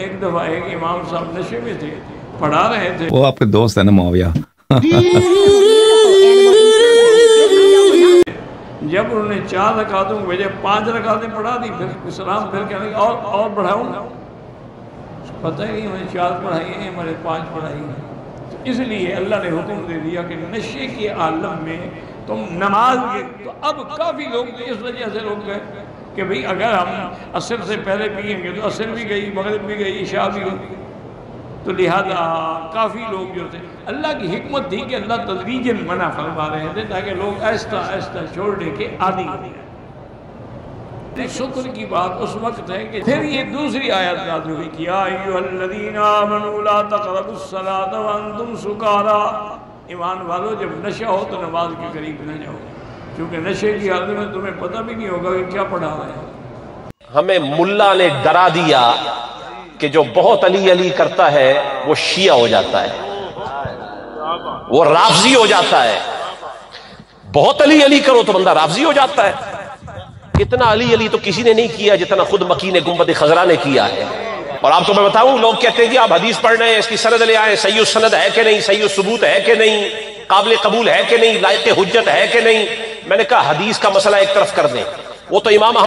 ایک دفعہ ایک امام صاحب نشے میں تھے، پڑھا رہے تھے، وہ آپ کے دوست ہیں نا معاویہ، جب انہوں نے 4 رکعتوں کو بھیجے 5 رکعتیں پڑھا دی، پھر سلام پھر کہنے لگے اور بڑھاؤں، پتہ ہی نہیں میں 4 پڑھائی ہیں، میں نے 5 پڑھائی ہیں۔ تو اس لیے اللہ نے حکم دے دیا کہ نشے کے عالم میں تم نماز کے، تو اب کافی لوگ اس وجہ سے روک گئے کہ بھئی اگر ہم عصر سے پہلے پئیں گے تو عصر بھی گئی، مغرب بھی گئی، عشاء بھی گئی، تو لہذا کافی لوگ جو تھے، اللہ کی حکمت تھی کہ اللہ تدریجاً منع فرما رہے تھے تاکہ لوگ آہستہ آہستہ چھوڑنے کے عادی ہو جائیں۔ شکر کی بات اس وقت ہے کہ پھر یہ دوسری آیت نازل ہوئی کہ یا ایھا الذین آمنوا لا تقربوا الصلاۃ وانتم سکارا، ایمان والو جب نشہ ہو تو نماز کے قریب نہ جاؤ، کیونکہ نشے کی حالت میں تمہیں پتہ بھی نہیں ہوگا کہ کیا پڑھا رہے ہیں۔ ہمیں ملا نے ڈرا دیا کہ جو بہت علی علی کرتا ہے وہ شیعہ ہو جاتا ہے، وہ رافضی ہو جاتا ہے، بہت علی علی کرو تو بندہ رافضی ہو جاتا ہے۔ اتنا علی علی تو کسی نے نہیں کیا جتنا خود مکین گنبد خضرا نے کیا ہے۔ اور آپ کو میں بتاؤں، لوگ کہتے ہیں کہ آپ حدیث پڑھ رہے ہیں، اس کی سند لے آئیں، صحیح السند ہے کہ نہیں، صحیح الثبوت ہے کہ نہیں، قابل قبول ہے کہ نہیں، لائق حجت ہے کہ نہیں۔ میں نے کہا حدیث کا مسئلہ ایک طرف کر دیں، وہ تو امام